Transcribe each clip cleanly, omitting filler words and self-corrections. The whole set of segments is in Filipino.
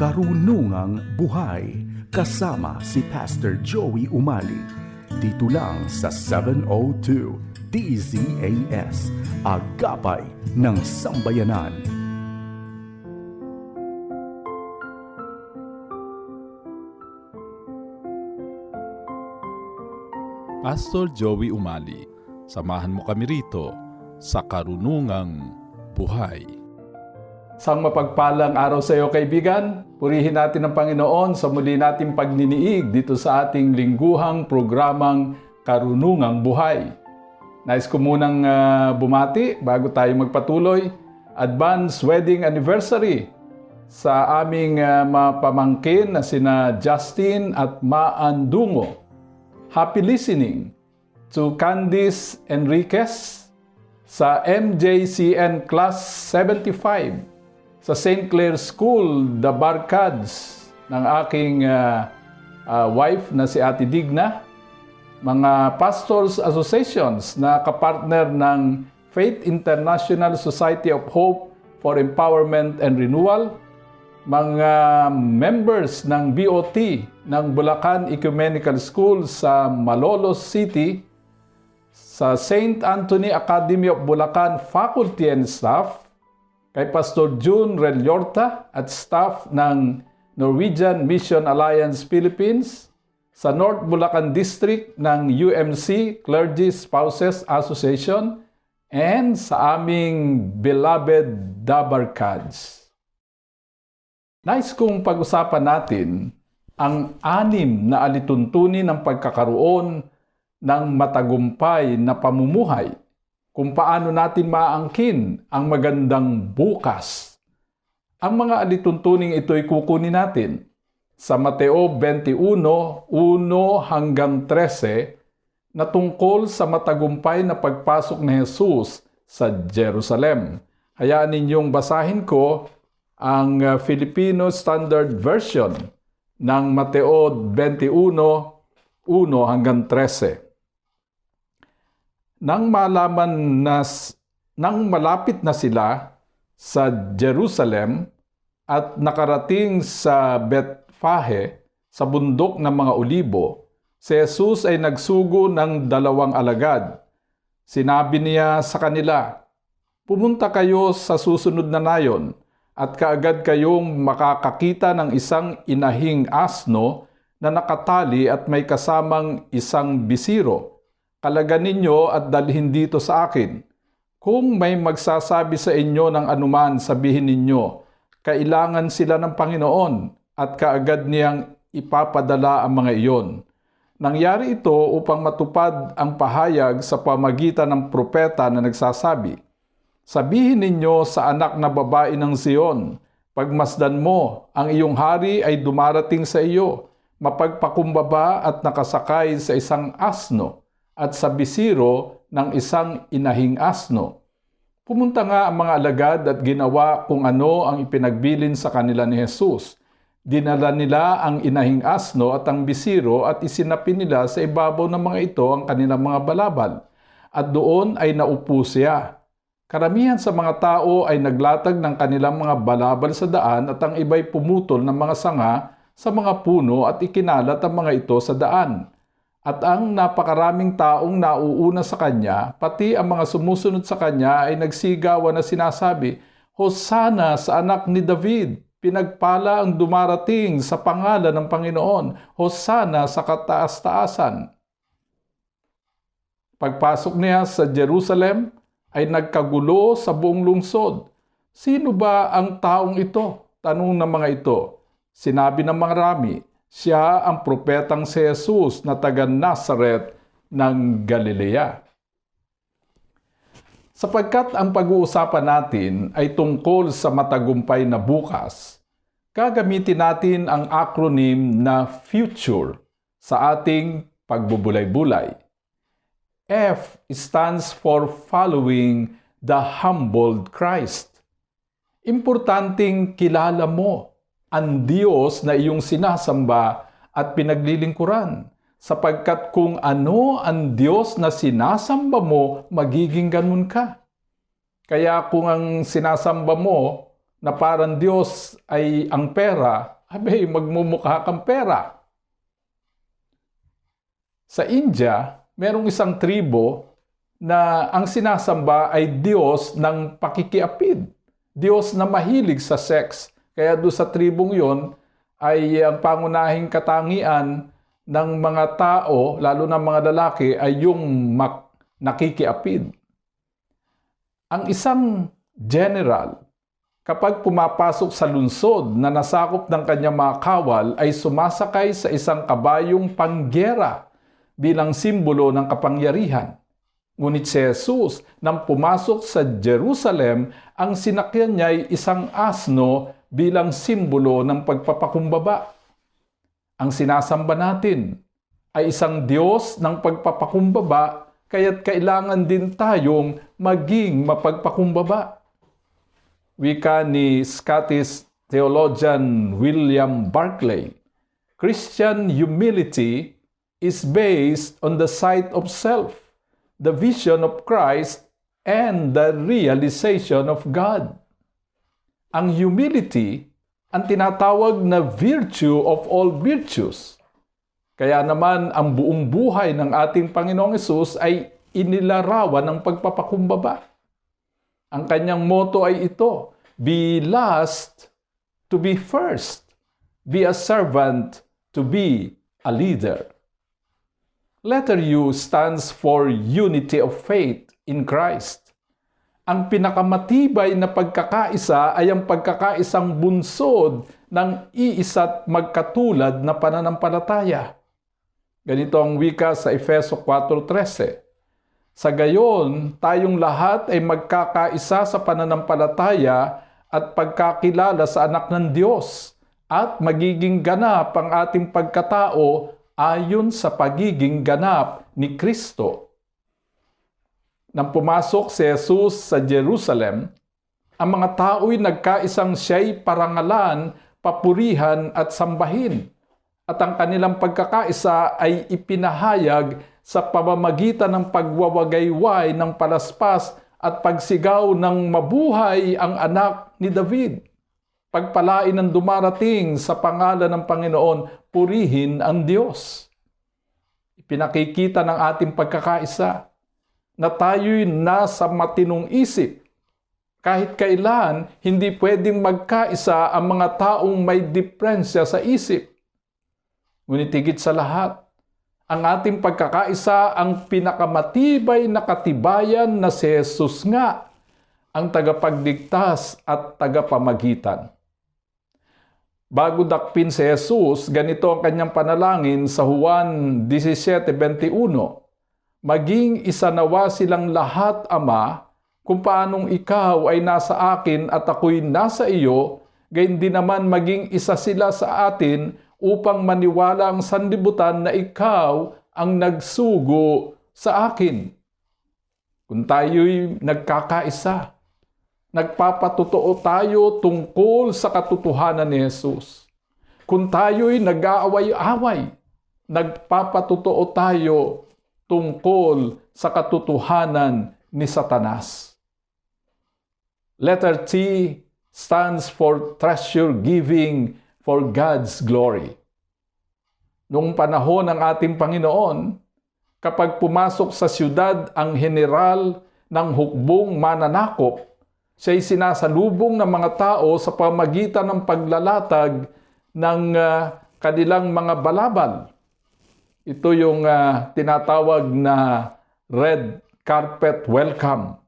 Karunungang Buhay kasama si Pastor Joey Umali. Dito lang sa 702 DZAS, Agapay ng Sambayanan. Pastor Joey Umali, samahan mo kami rito sa Karunungang Buhay. Isang mapagpalang araw sa iyo, kaibigan. Purihin natin ang Panginoon sa muli nating pagniniig dito sa ating lingguhang programang Karunungang Buhay. Nais ko munang bumati bago tayo magpatuloy. Advance Wedding Anniversary sa aming mapamangkin na sina Justin at Maandungo. Happy listening to Candice Enriquez sa MJCN Class 75 sa St. Clair School, The Barcads ng aking wife na si Ate Digna, mga Pastors Associations na kapartner ng Faith International Society of Hope for Empowerment and Renewal, mga members ng BOT ng Bulacan Ecumenical School sa Malolos City, sa St. Anthony Academy of Bulacan faculty and staff, kay Pastor June Reliorta at staff ng Norwegian Mission Alliance Philippines, sa North Bulacan District ng UMC Clergy Spouses Association, and sa aming beloved Dabarkads. Nais kong pag-usapan natin ang 6 na alituntunin ng pagkakaroon ng matagumpay na pamumuhay, kung paano natin maangkin ang magandang bukas. Ang mga alituntuning ito'y kukunin natin sa Mateo 21:1 hanggang 13 na tungkol sa matagumpay na pagpasok ni Jesus sa Jerusalem. Hayaan ninyong basahin ko ang Filipino Standard Version ng Mateo 21:1 hanggang 13. Nang malapit na sila sa Jerusalem at nakarating sa Betfage sa bundok ng mga Olibo, si Jesus ay nagsugo ng 2 alagad. Sinabi niya sa kanila, "Pumunta kayo sa susunod na nayon at kaagad kayong makakakita ng isang inahing asno na nakatali at may kasamang isang bisiro. Kalagan ninyo at dalhin dito sa akin. Kung may magsasabi sa inyo ng anuman, sabihin ninyo, kailangan sila ng Panginoon, at kaagad niyang ipapadala ang mga iyon." Nangyari ito upang matupad ang pahayag sa pamagitan ng propeta na nagsasabi, "Sabihin ninyo sa anak na babae ng Sion, pagmasdan mo, ang iyong hari ay dumarating sa iyo, mapagpakumbaba at nakasakay sa isang asno, at sa bisiro ng isang inahing asno." Pumunta nga ang mga alagad at ginawa kung ano ang ipinagbilin sa kanila ni Jesus. Dinala nila ang inahing asno at ang bisiro at isinapi nila sa ibabaw ng mga ito ang kanilang mga balabal. At doon ay naupo siya. Karamihan sa mga tao ay naglatag ng kanilang mga balabal sa daan at ang iba'y pumutol ng mga sanga sa mga puno at ikinalat ang mga ito sa daan. At ang napakaraming taong nauuna sa kanya, pati ang mga sumusunod sa kanya ay nagsigawan na sinasabi, "Hosana sa anak ni David! Pinagpala ang dumarating sa pangalan ng Panginoon! Hosana sa kataas-taasan!" Pagpasok niya sa Jerusalem, ay nagkagulo sa buong lungsod. "Sino ba ang taong ito?" tanong ng mga ito. Sinabi ng marami, siya ang propetang si Jesus na taga Nazaret ng Galilea. Sapagkat ang pag-uusapan natin ay tungkol sa matagumpay na bukas, gagamitin natin ang acronym na FUTURE sa ating pagbubulay-bulay. F stands for following the humbled Christ. Importanteng kilala mo ang Diyos na iyong sinasamba at pinaglilingkuran, sapagkat kung ano ang Diyos na sinasamba mo, magiging ganun ka. Kaya kung ang sinasamba mo na parang Diyos ay ang pera, abay, magmumukha kang pera. Sa India, merong isang tribo na ang sinasamba ay Diyos ng pakikiapid. Diyos na mahilig sa sex. Kaya doon sa tribong yon ay ang pangunahing katangian ng mga tao, lalo na mga lalaki, ay yung nakikiapid. Ang isang general, kapag pumapasok sa lungsod na nasakop ng kanyang mga kawal, ay sumasakay sa isang kabayong panggera bilang simbolo ng kapangyarihan. Ngunit si Jesus, nang pumasok sa Jerusalem, ang sinakyan niya ay isang asno bilang simbolo ng pagpapakumbaba. Ang sinasamba natin ay isang Diyos ng pagpapakumbaba, kaya't kailangan din tayong maging mapagpakumbaba. Wika ni Scottish theologian William Barclay, Christian humility is based on the sight of self, the vision of Christ, and the realization of God. Ang humility, ang tinatawag na virtue of all virtues. Kaya naman ang buong buhay ng ating Panginoong Hesus ay inilarawan ng pagpapakumbaba. Ang kanyang motto ay ito, be last to be first, be a servant to be a leader. Letter U stands for unity of faith in Christ. Ang pinakamatibay na pagkakaisa ay ang pagkakaisang bunsod ng iisa't magkatulad na pananampalataya. Ganito ang wika sa Efeso 4:13. Sa gayon, tayong lahat ay magkakaisa sa pananampalataya at pagkakilala sa anak ng Diyos at magiging ganap ang ating pagkatao ayon sa pagiging ganap ni Kristo. Nang pumasok si Jesus sa Jerusalem, ang mga tao'y nagkaisang siya'y parangalan, papurihan at sambahin. At ang kanilang pagkakaisa ay ipinahayag sa pamamagitan ng pagwawagayway ng palaspas at pagsigaw ng mabuhay ang anak ni David. Pagpalain ang dumarating sa pangalan ng Panginoon, purihin ang Diyos. Ipinakikita ng ating pagkakaisa na tayo'y nasa matinong isip. Kahit kailan, hindi pwedeng magkaisa ang mga taong may diferensya sa isip. Ngunit higit sa lahat, ang ating pagkakaisa ang pinakamatibay na katibayan na si Jesus nga, ang tagapagligtas at tagapamagitan. Bago dakpin si Jesus, ganito ang kanyang panalangin sa Juan 17:21. Maging isa nawa silang lahat, Ama, kung paanong ikaw ay nasa akin at ako'y nasa iyo, gayon din naman maging isa sila sa atin upang maniwala ang sanlibutan na ikaw ang nagsugo sa akin. Kung tayo'y nagkakaisa, nagpapatotoo tayo tungkol sa katotohanan ni Jesus. Kung tayo'y nag-aaway-away, nagpapatotoo tayo tungkol sa katotohanan ni Satanas. Letter T stands for treasure giving for God's glory. Noong panahon ng ating Panginoon, kapag pumasok sa siyudad ang general ng hukbong mananakop, siya'y sinasalubong ng mga tao sa pamagitan ng paglalatag ng kanilang mga balabal. Ito yung tinatawag na red carpet welcome.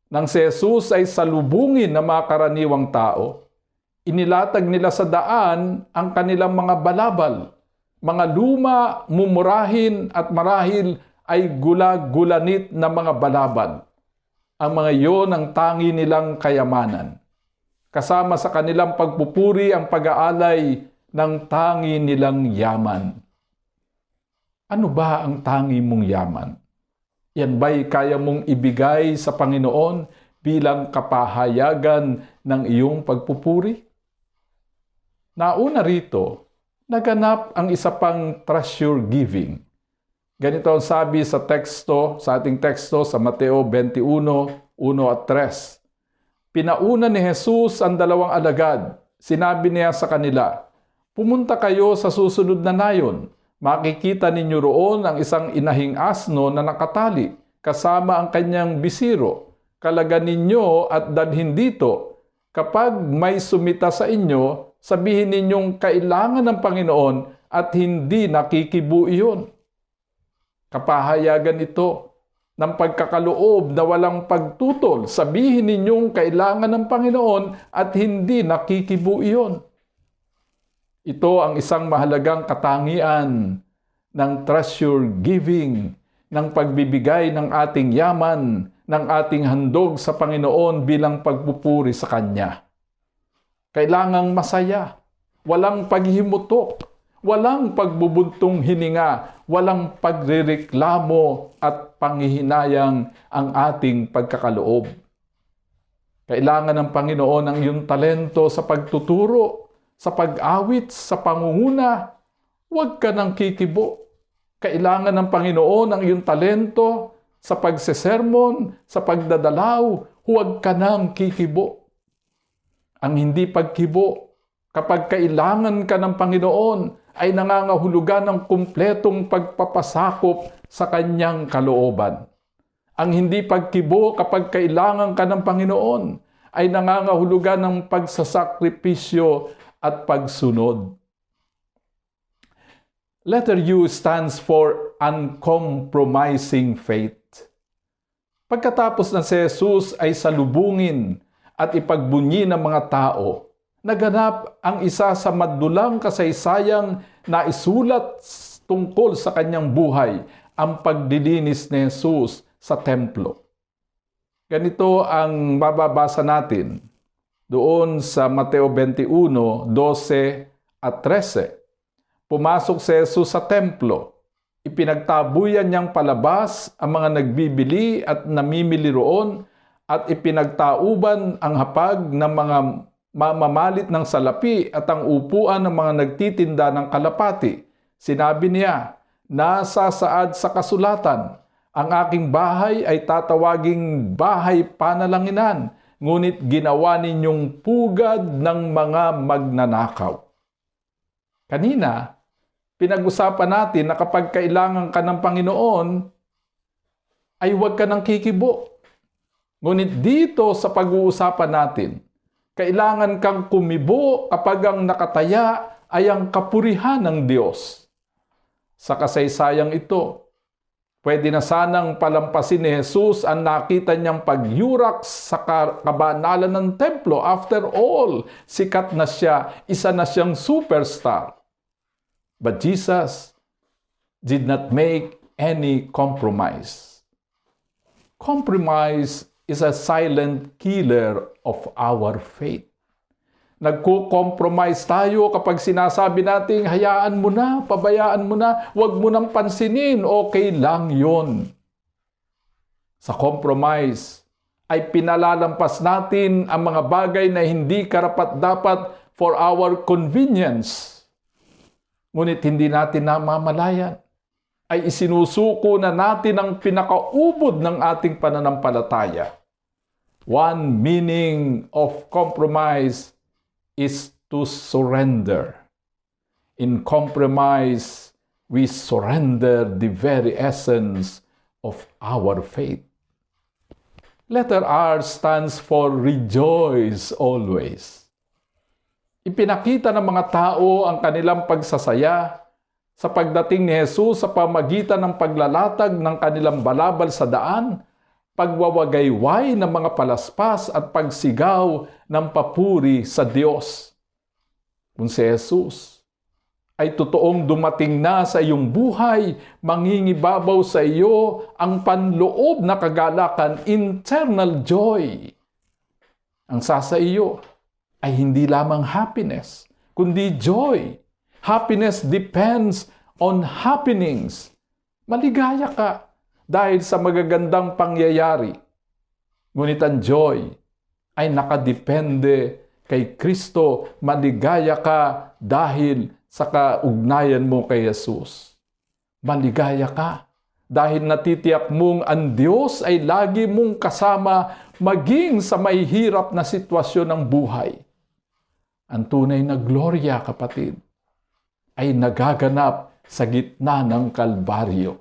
Nang si Jesus ay salubungin ng mga karaniwang tao, inilatag nila sa daan ang kanilang mga balabal, mga luma, mumurahin at marahil ay gulag-gulanit na mga balabal. Ang mga iyon ang tangi nilang kayamanan. Kasama sa kanilang pagpupuri ang pag-aalay ng tangi nilang yaman. Ano ba ang tangi mong yaman? Yan ba'y kaya mong ibigay sa Panginoon bilang kapahayagan ng iyong pagpupuri? Nauna rito, naganap ang isa pang treasure giving. Ganito ang sabi sa ating teksto sa Mateo 21:1 at 3. Pinauna ni Jesus ang 2 alagad. Sinabi niya sa kanila, "Pumunta kayo sa susunod na nayon. Makikita ninyo roon ang isang inahing asno na nakatali, kasama ang kanyang bisiro. Kalagan ninyo at dalhin dito. Kapag may sumita sa inyo, sabihin ninyong kailangan ng Panginoon at hindi nakikibu iyon." Kapahayagan ito ng pagkakaloob na walang pagtutol. Sabihin ninyong kailangan ng Panginoon at hindi nakikibu iyon. Ito ang isang mahalagang katangian ng treasure giving, ng pagbibigay ng ating yaman, ng ating handog sa Panginoon bilang pagpupuri sa Kanya. Kailangang masaya, walang paghimutok, walang pagbubuntong hininga, walang pagrereklamo at panghihinayang ang ating pagkakaloob. Kailangan ng Panginoon ang iyong talento sa pagtuturo, sa pag-awit, sa pangunguna. Huwag ka nang kikibo. Kailangan ng Panginoon ang iyong talento sa pagsesermon, sa pagdadalaw. Huwag ka nang kikibo. Ang hindi pagkibo, kapag kailangan ka ng Panginoon, ay nangangahulugan ng kumpletong pagpapasakop sa Kanyang kalooban. Ang hindi pagkibo kapag kailangan ka ng Panginoon, ay nangangahulugan ng pagsasakripisyo at pagsunod. Letter U stands for uncompromising faith. Pagkatapos na si Jesus ay salubungin at ipagbunyi ng mga tao, naganap ang isa sa madulang kasaysayang naisulat tungkol sa kanyang buhay, ang paglilinis ni Jesus sa templo. Ganito ang mababasa natin doon sa Mateo 21:12 at 13. Pumasok si Jesus sa templo. Ipinagtabuyan niyang palabas ang mga nagbibili at namimili roon at ipinagtauban ang hapag ng mga mamamalit ng salapi at ang upuan ng mga nagtitinda ng kalapati. Sinabi niya, "Nasasaad sa kasulatan, ang aking bahay ay tatawaging bahay panalanginan, ngunit ginawa ninyong pugad ng mga magnanakaw." Kanina, pinag-usapan natin na kapag kailangan ka ng Panginoon, ay huwag ka nang kikibo. Ngunit dito sa pag-uusapan natin, kailangan kang kumibo kapag ang nakataya ay ang kapurihan ng Diyos. Sa kasaysayang ito, pwede na sanang palampasin ni Jesus ang nakita niyang pagyurak sa kabanalan ng templo. After all, sikat na siya, isa na siyang superstar. But Jesus did not make any compromise. Compromise is a silent killer of our faith. Nagko-compromise tayo kapag sinasabi nating hayaan mo na, pabayaan mo na, huwag mo nang pansinin, okay lang yon. Sa compromise ay pinalalampas natin ang mga bagay na hindi karapat-dapat for our convenience. Ngunit hindi natin namamalayan, ay isinusuko na natin ang pinakaubod ng ating pananampalataya. One meaning of compromise is to surrender. In compromise, we surrender the very essence of our faith. Letter R stands for rejoice always. Ipinakita ng mga tao ang kanilang pagsasaya sa pagdating ni Jesus sa pamagitan ng paglalatag ng kanilang balabal sa daan, pagwawagayway ng mga palaspas at pagsigaw ng papuri sa Diyos. Kung si Jesus ay totoong dumating na sa iyong buhay, mangingibabaw sa iyo ang panloob na kagalakan, internal joy. Ang sasa iyo ay hindi lamang happiness, kundi joy. Happiness depends on happenings. Maligaya ka dahil sa magagandang pangyayari. Ngunit ang joy ay nakadepende kay Kristo. Maligaya ka dahil sa kaugnayan mo kay Jesus. Maligaya ka dahil natitiyak mong ang Diyos ay lagi mong kasama maging sa may hirap na sitwasyon ng buhay. Ang tunay na gloria, kapatid, ay nagaganap sa gitna ng Kalbaryo.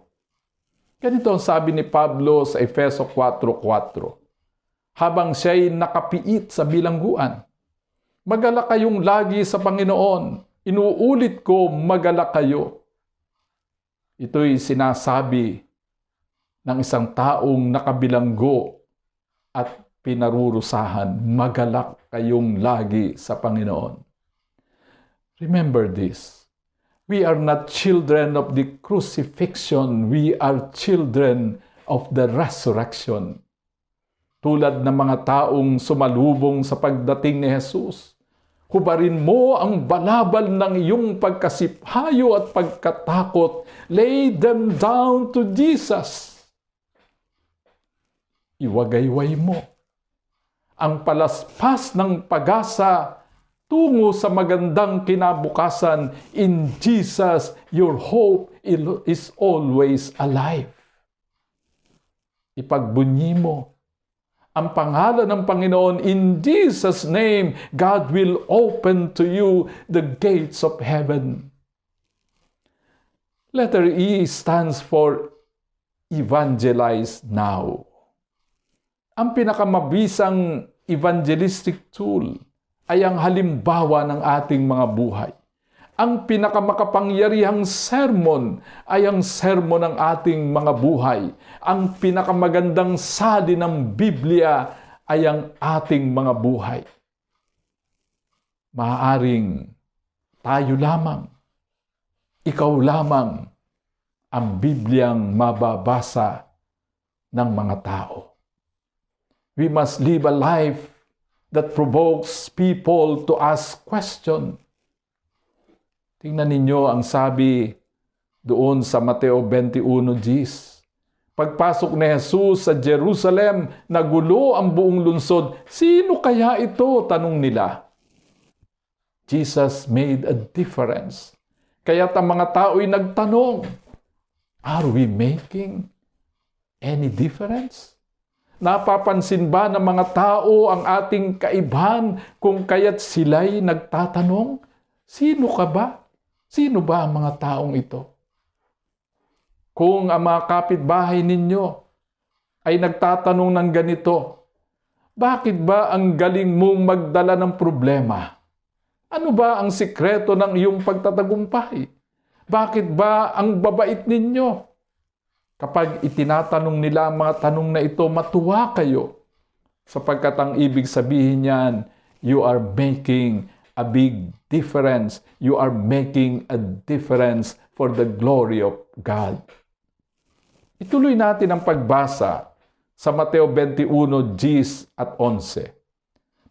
Ganito ang sabi ni Pablo sa Efeso 4:4. Habang siya'y nakapiit sa bilangguan, magala kayong lagi sa Panginoon. Inuulit ko, magala kayo. Ito'y sinasabi ng isang taong nakabilanggo at pinarurusahan. Magalak kayong lagi sa Panginoon. Remember this. We are not children of the crucifixion. We are children of the resurrection. Tulad ng mga taong sumalubong sa pagdating ni Jesus, hubarin mo ang balabal ng iyong pagkasiphayo at pagkatakot. Lay them down to Jesus. Iwagayway mo ang palaspas ng pag-asa tungo sa magandang kinabukasan. In Jesus, your hope is always alive. Ipagbunyi mo ang pangalan ng Panginoon. In Jesus' name, God will open to you the gates of heaven. Letter E stands for evangelize now. Ang pinakamabisang evangelistic tool ay ang halimbawa ng ating mga buhay. Ang pinakamakapangyarihang sermon ay ang sermon ng ating mga buhay. Ang pinakamagandang sali ng Biblia ay ang ating mga buhay. Maaaring tayo lamang, ikaw lamang, ang Bibliang mababasa ng mga tao. We must live a life that provokes people to ask questions. Tingnan ninyo ang sabi doon sa Mateo 21:10. Pagpasok ni Jesus sa Jerusalem, nagulo ang buong lungsod. Sino kaya ito? Tanong nila. Jesus made a difference. Kaya't ang mga tao'y nagtanong, are we making any difference? Napapansin ba ng mga tao ang ating kaibahan kung kaya't sila'y nagtatanong? Sino ka ba? Sino ba ang mga taong ito? Kung ang mga kapitbahay ninyo ay nagtatanong ng ganito, bakit ba ang galing mong magdala ng problema? Ano ba ang sikreto ng iyong pagtatagumpay? Bakit ba ang babait ninyo? Kapag itinatanong nila ang mga tanong na ito, matuwa kayo. Sapagkat ang ibig sabihin niyan, you are making a big difference. You are making a difference for the glory of God. Ituloy natin ang pagbasa sa Mateo 21:10 at 11.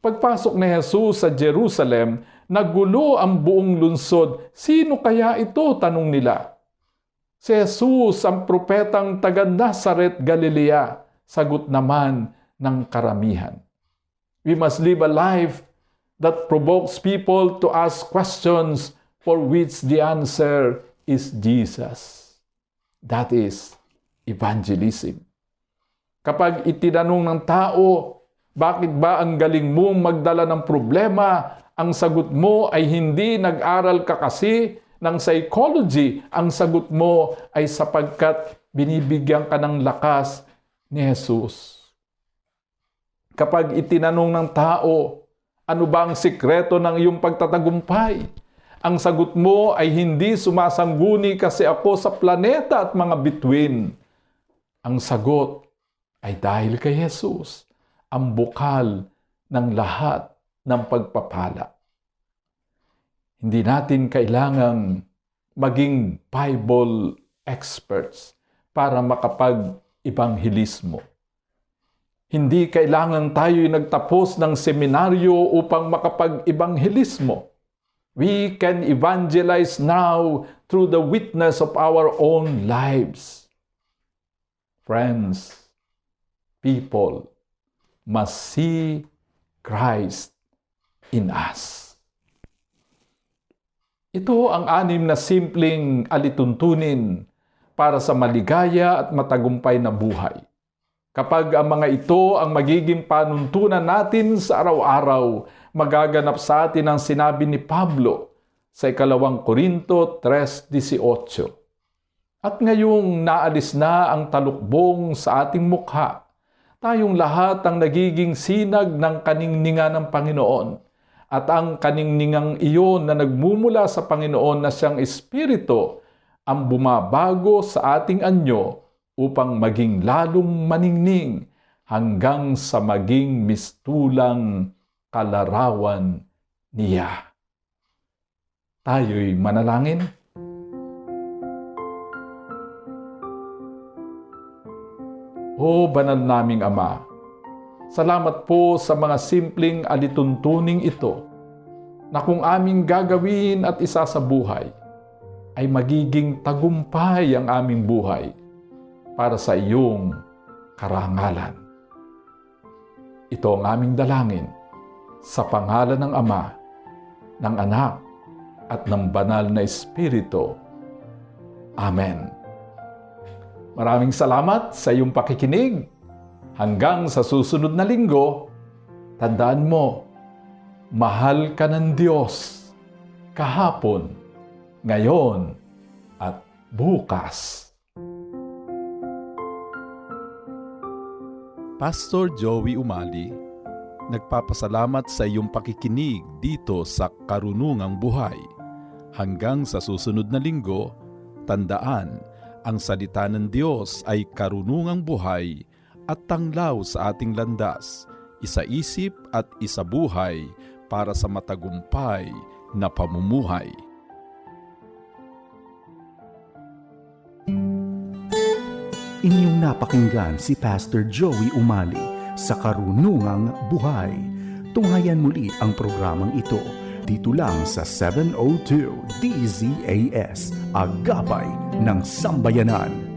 Pagpasok ni Jesus sa Jerusalem, nagulo ang buong lungsod. Sino kaya ito? Tanong nila. Si Jesus, ang propetang taga Nazaret, Galilea, sagot naman ng karamihan. We must live a life that provokes people to ask questions for which the answer is Jesus. That is evangelism. Kapag itinanong ng tao, bakit ba ang galing mong magdala ng problema? Ang sagot mo ay hindi nag-aral ka kasi ng psychology. Ang sagot mo ay sapagkat binibigyan ka ng lakas ni Jesus. Kapag itinanong ng tao, ano ba ang sikreto ng iyong pagtatagumpay? Ang sagot mo ay hindi sumasangguni kasi ako sa planeta at mga bituin. Ang sagot ay dahil kay Jesus, ang bukal ng lahat ng pagpapala. Hindi natin kailangang maging Bible experts para makapag-ibanghelismo. Hindi kailangan tayo'y nagtapos ng seminaryo upang makapag-ibanghelismo. We can evangelize now through the witness of our own lives. Friends, people must see Christ in us. Ito ang 6 na simpleng alituntunin para sa maligaya at matagumpay na buhay. Kapag ang mga ito ang magiging panuntunan natin sa araw-araw, magaganap sa atin ang sinabi ni Pablo sa 2 Korinto 3:18. At ngayong naalis na ang talukbong sa ating mukha, tayong lahat ang nagiging sinag ng kaningningan ng Panginoon. At ang kaningningang iyon na nagmumula sa Panginoon na siyang Espiritu ang bumabago sa ating anyo upang maging lalong maningning hanggang sa maging mistulang kalarawan niya. Tayo'y manalangin. O banal naming Ama, salamat po sa mga simpleng alituntuning ito na kung aming gagawin at isa sa buhay, ay magiging tagumpay ang aming buhay para sa iyong karangalan. Ito ang aming dalangin sa pangalan ng Ama, ng Anak, at ng Banal na Espiritu. Amen. Maraming salamat sa iyong pakikinig. Hanggang sa susunod na linggo, tandaan mo, mahal ka ng Diyos kahapon, ngayon, at bukas. Pastor Joey Umali, nagpapasalamat sa iyong pakikinig dito sa Karunungang Buhay. Hanggang sa susunod na linggo, tandaan, ang salita ng Diyos ay karunungang buhay at tanglaw sa ating landas, isa-isip at isa-buhay para sa matagumpay na pamumuhay. Inyong napakinggan si Pastor Joey Umali sa Karunungang Buhay. Tunghayan muli ang programang ito dito lang sa 702 DZAS, Agapay ng Sambayanan.